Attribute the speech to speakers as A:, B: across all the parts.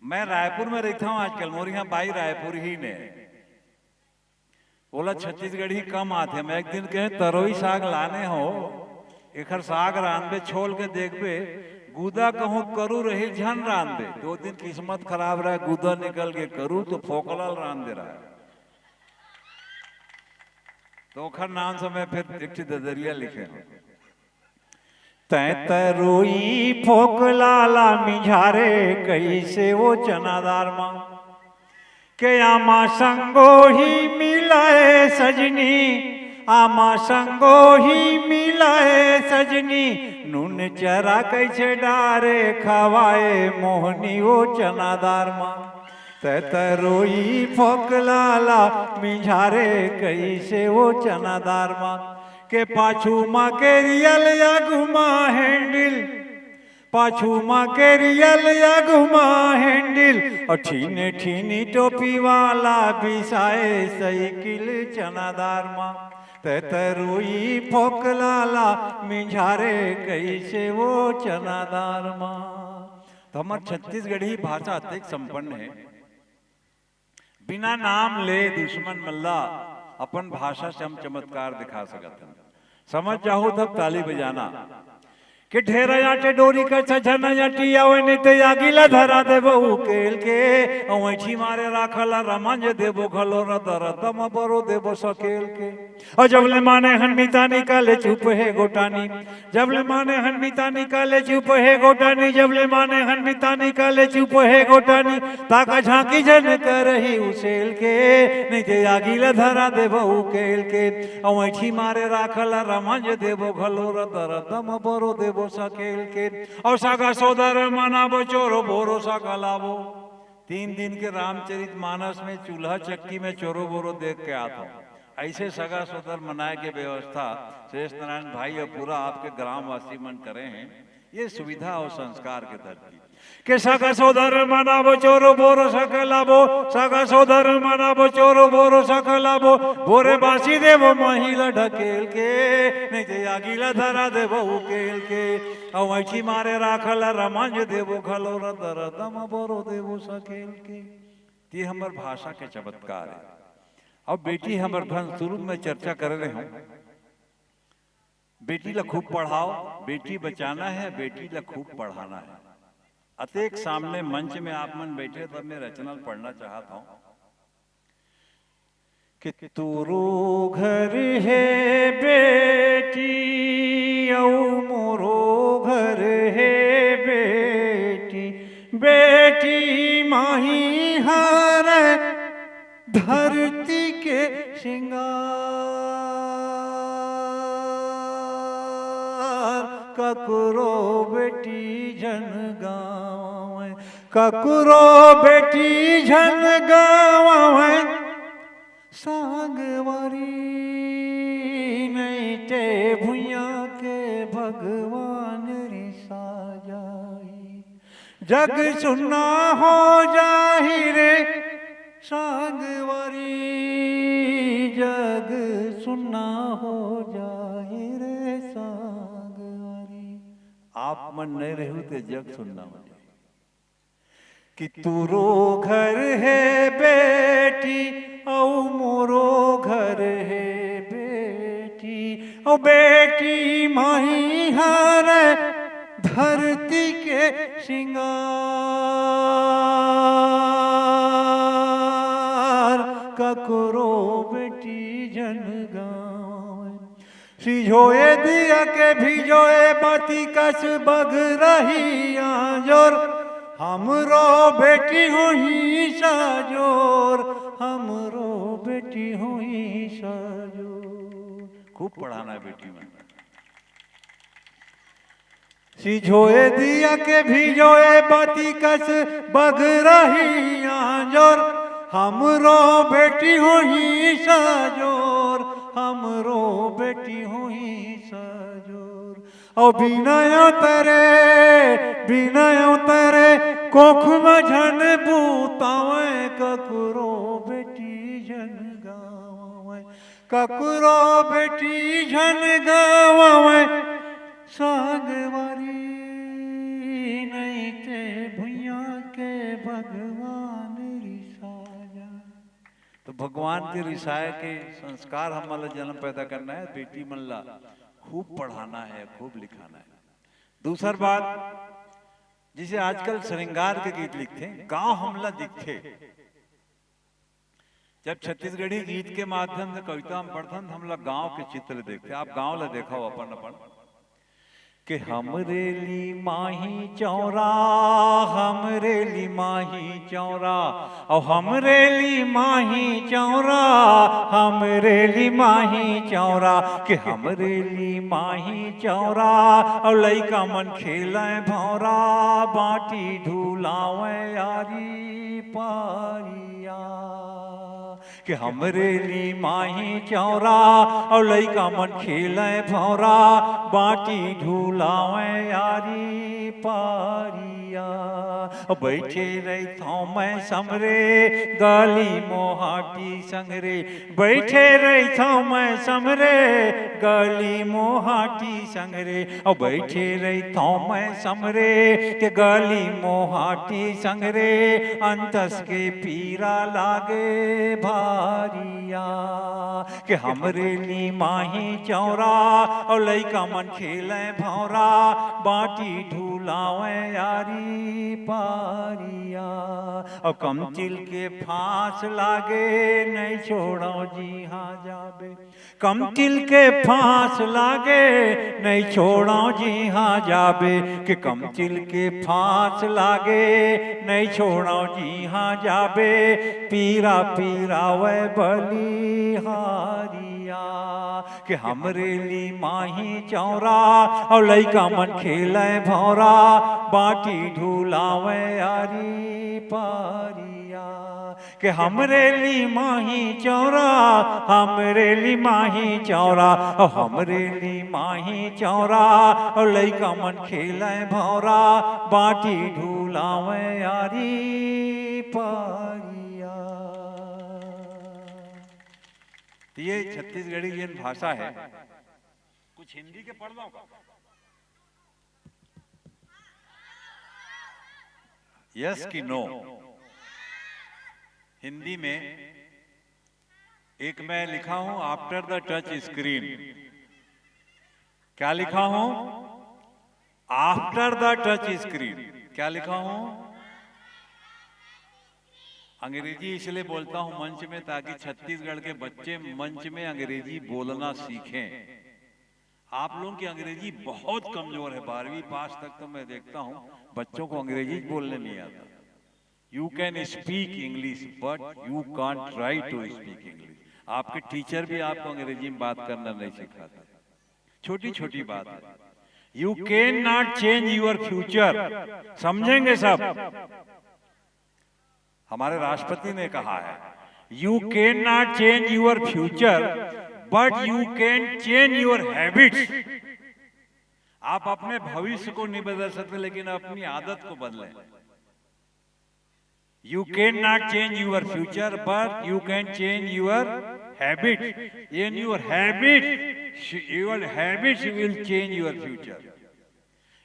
A: मैं रायपुर में रहता हूँ आजकल, मोर यहाँ भाई रायपुर ही ने बोला छत्तीसगढ़ ही कम आते। मैं एक दिन कहे तरोई साग लाने हो, एकर साग रांधबे छोल के देखबे गुदा कहूँ करू रही झन रांधबे। 2 दिन किस्मत खराब रहा, गुदा निकल के करू तो फोकलाल रांध दे रहा है। तो ओखर नाम से मैं फिर एक ददरिया लिखे तै तरोई फोकलाला मिझारे कैसे वो चनादार माँ के आमा संगो ही मिलाए सजनी, आमा संगो ही मिलाए सजनी, नून चरा कैसे डारे खवाए मोहनी वो चनादार माँ। तरोई फोकलाला मिझारे कैसे वो चनादार माँ के पाछू माँ के रियल या घुमा हैंडल, पाछू माँ के रियल या घुमा हैंडल, और ठीने ठीनी टोपी वाला बिसाए साइकिल चनादार माँ। तरोई फोकलाला मिझारे कैसे वो चनादार माँ। तो हमारे छत्तीसगढ़ी भाषा अत्यंत संपन्न है। बिना नाम ले दुश्मन मल्ला अपन भाषा से हम चमत्कार दिखा सकते हैं। समझ जाओ तब ताली बजाना कि ढेर आटे डोरी का छछन अटिया नहीं तो आगिला धरा देबो उकेल के, औठी मारे राखला रमंज देबो खलो रदम बरो देबो सकेल के। और जबले माने हन्नीता निकाले चुप है गोटानी, जबले माने हन्नीता निकाले चुप है गोटानी, जबले माने हन्नीता निकाले चुप है गोटानी, ताका झांकी जन करही उसेल के, नहीं तो आगिला धरा देबो उकेल के। औठी मारे राखला रमंज देबो खलो रदम बरो देबो सकेल के। और सगा सोदर मनाबो चोरो बोरो सका लाबो। 3 दिन के रामचरित मानस में चूल्हा चक्की में चोरो बोरो देख के आता हूँ। ऐसे सगा सोदर मनाए के व्यवस्था शेष नारायण भाई और पूरा आपके ग्रामवासी मन करे हैं। ये सुविधा और संस्कार के धरती के सगा सोदर मनाबो चोरो बोरो सकलाबो, सगा सोदर मनाबो चोरो बोरो सकलाबो, बोरे बासी देवो महिला ढकेल के, नहीं तो आगिला धरा देवो उकेल के। औठी मारे राखला रमंज देवो खलो रदम बोरो देवो सकेल के। ये हमर भाषा के चमत्कार है। अब बेटी हमर धन शुरू में चर्चा कर रहे हूँ। बेटी ला खूब पढ़ाओ, बेटी बचाना है, बेटी ला खूब पढ़ाना है। अतेक सामने मंच में आप मन बैठे तब मैं रचना पढ़ना चाहता हूं कि तुरो घर है बेटी औ मोरो घर है बेटी, बेटी माही हर धरती के श्रृंगार, ककरो बेटी जन गाँव, ककरो बेटी जन गाँव, सांगवारी नहीं ते भुइया के भगवान रिसा जाई, जग सुना हो जाही रे सांगवारी, जग सुना हो जाही रे सांगवारी। आप मन नहीं रहू ते जग सुनना हो जाए कि तुरो घर है बेटी औ मोरो घर है बेटी, औ बेटी माही हर धरती के श्रृंगार, ककरो बेटी जन गाँव, सिझोए दिया के भिजोए बाती कस बग रही आजोर, हमरो बेटी हुई साजोर, हमरो बेटी हुई साजोर। खूब पढ़ाना है बेटी में। सिझोए दिया के भिजोए बाती कस बग रही आजोर, हमरो बेटी हुई साजोर, हमरो बेटी हुई साजोर। और बिनय तेरे कोख में झन बूतावे, ककरो बेटी झन गावे, ककरो बेटी झन गावे, सांगवारी नहीं ते भुइया के भगवान
B: रिसाए के संस्कार हम वाला जन्म पैदा करना है, बेटी मन ला खूब पढ़ाना है, खूब लिखाना है। दूसर बात, जिसे आजकल श्रृंगार के गीत लिखते हैं, गांव हमला दिखे। जब छत्तीसगढ़ी गीत के माध्यम से कविता हम पढ़ते हम लोग गांव के चित्र देखते। आप गांव ला देखा हो अपन अपन कि हमरे ली माही चौरा, हमरे ली माही चौरा, और हमरे ली माही चौरा, हमरे ली माही चौरा, कि हमरे ली माही चौरा, और लइका मन खेले भौरा, बाटी ढूलावे यारी पारिया, कि हमरे ली माही चौरा, और लइका मन खेले भौरा, बाटी ढूलावे यारी पारिया, बैठे रहता मैं समरे, गली मोहाटी संगरे, बैठे रहता मैं समरे, गली मोहाटी संगरे, और बैठे रहता मैं समरे, के गली मोहाटी संगरे, अंतस के पीरा लागे भारिया, कि हमरे ली माही चौरा, और लइका मन खेले भौरा, बाटी ढूलावे यारी पारिया, और कमचिल के फांस लागे, नहीं छोड़ो जी हाँ जाबे, कमचिल के फांस लागे, नहीं छोड़ो जी हाँ जाबे, कि कमचिल के फांस लागे, नहीं छोड़ो जी हाँ जाबे, पीरा पीरा वे बलिहारिया, कि हमरे ली माही चौरा, और लइका मन खेले भौरा, बाटी ढूलावे यारी पारिया, कि हमरे ली माही चौरा, हमरे ली माही चौरा, और हमरे ली माही चौरा, और लइका मन खेले भौरा, बाटी ढूलावे यारी पारिया। ये छत्तीसगढ़ी जन भाषा है। कुछ हिंदी के पढ़ लो। यस कि नो? हिंदी में एक मैं लिखा हूं आफ्टर द टच स्क्रीन। क्या लिखा हूं? After the touch screen. क्या लिखा हूं? अंग्रेजी इसलिए बोलता हूं मंच में ताकि छत्तीसगढ़ के बच्चे मंच में अंग्रेजी बोलना सीखें। आप लोगों की अंग्रेजी बहुत कमजोर है। 12वीं पास तक तो मैं देखता हूं बच्चों को अंग्रेजी बोलने नहीं आता। You can speak English but you can't try to speak English. आपके टीचर भी आपको अंग्रेजी में बात करना नहीं सिखाते। छोटी छोटी बात है। You can not change your future. समझेंगे सब? हमारे राष्ट्रपति ने कहा है you can not change your future but you can change your habits. आप अपने भविष्य को नहीं बदल सकते लेकिन अपनी आदत को बदलें। You can not change your future but you can change your habit. In your habits will change your future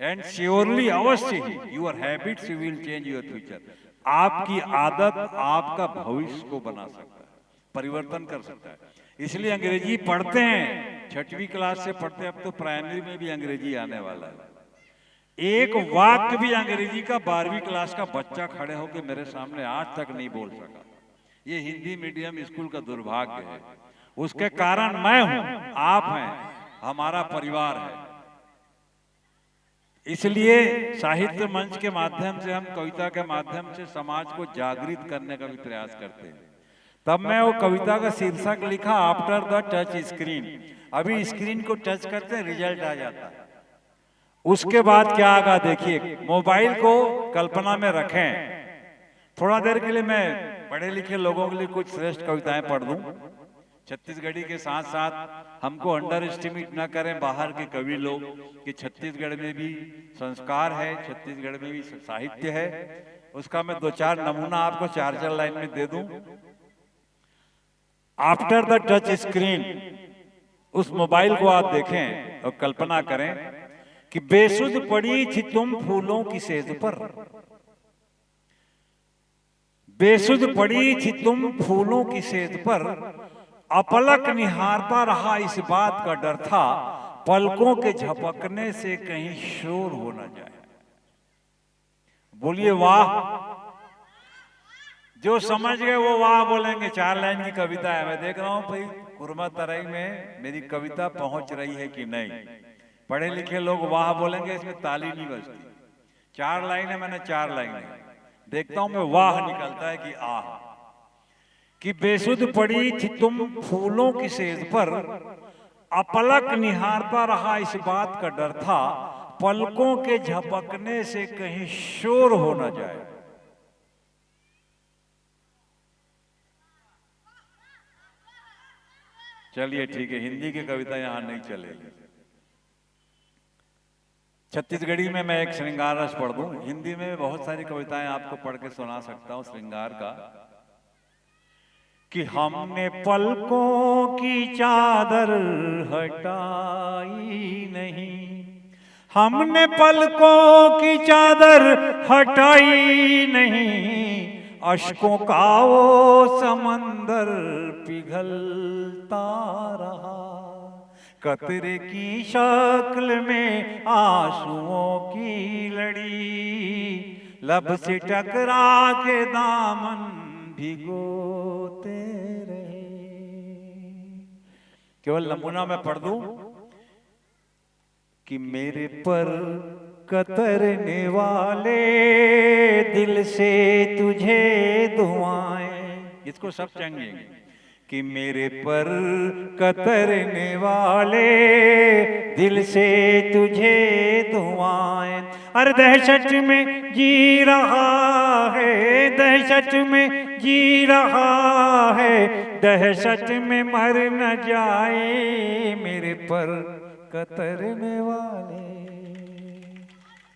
B: and surely अवश्य ही your habits will change your future. आपकी आदत आपका भविष्य को बना सकता है, परिवर्तन कर सकता है। इसलिए अंग्रेजी पढ़ते हैं, 6वीं क्लास से पढ़ते हैं। अब तो प्राइमरी में भी अंग्रेजी आने वाला है। एक वाक्य भी अंग्रेजी का 12वीं क्लास का बच्चा खड़े होकर मेरे सामने आज तक नहीं बोल सका। ये हिंदी मीडियम स्कूल का दुर्भाग्य है। उसके कारण मैं हूं, आप हैं, हमारा परिवार है। इसलिए साहित्य मंच के माध्यम से, हम कविता के माध्यम से समाज को जागृत करने का भी प्रयास करते हैं। तब मैं वो कविता का शीर्षक लिखा आफ्टर द टच स्क्रीन। अभी स्क्रीन को टच करते रिजल्ट आ जाता है। उसके बाद क्या आगा देखिए। मोबाइल को कल्पना में रखें। थोड़ा देर के लिए मैं पढ़े लिखे लोगों के लिए कुछ श्रेष्ठ कविताएं पढ़ दूं। छत्तीसगढ़ी के साथ साथ हमको अंडर एस्टिमेट न करें बाहर के कवि लोग कि छत्तीसगढ़ में भी संस्कार है, छत्तीसगढ़ में भी साहित्य है। उसका मैं 2-4 नमूना आपको 4 लाइन में दे दूं। आफ्टर द टच स्क्रीन, उस मोबाइल को आप देखें और कल्पना करें कि बेसुध पड़ी थी तुम फूलों की सेज पर,
A: बेसुध पड़ी थी तुम फूलों की सेज पर, अपलक निहारता रहा इस बात का डर था, पलकों के झपकने से कहीं शोर हो न जाए। बोलिए वाह। जो समझ गए वो वाह बोलेंगे। 4 लाइन की कविता है। मैं देख रहा हूं भाई कुरमा तराई में मेरी कविता पहुंच रही है कि नहीं। पढ़े लिखे लोग वाह बोलेंगे, इसमें ताली नहीं बजती। 4 लाइन है, मैंने 4 लाइन है। देखता हूं मैं वाह निकलता है कि आह। कि बेसुध पड़ी थी तुम फूलों की सेज पर, अपलक निहारता रहा इस बात का डर था, पलकों के झपकने से कहीं शोर हो न जाए। चलिए ठीक है, हिंदी की कविता यहां नहीं चलेगी। छत्तीसगढ़ी में मैं एक श्रृंगार रस पढ़ दूं। हिंदी में बहुत सारी कविताएं आपको पढ़ के सुना सकता हूं श्रृंगार का। कि हमने पलकों की चादर हटाई नहीं, हमने पलकों की चादर हटाई नहीं, अश्कों का वो समंदर पिघलता रहा, कतरे की शक्ल में आंसुओं की लड़ी, लब से टकरा के दामन भिगोते रहे। केवल नमूना मैं पढ़ दूं कि मेरे पर कतरने वाले दिल से तुझे दुआएं, इसको सब चंगेंगे। कि मेरे पर कतरने वाले दिल से तुझे दुआएं, अरे दहशत में जी रहा है, दहशत में जी रहा है, दहशत में मर न जाए मेरे पर कतरने वाले।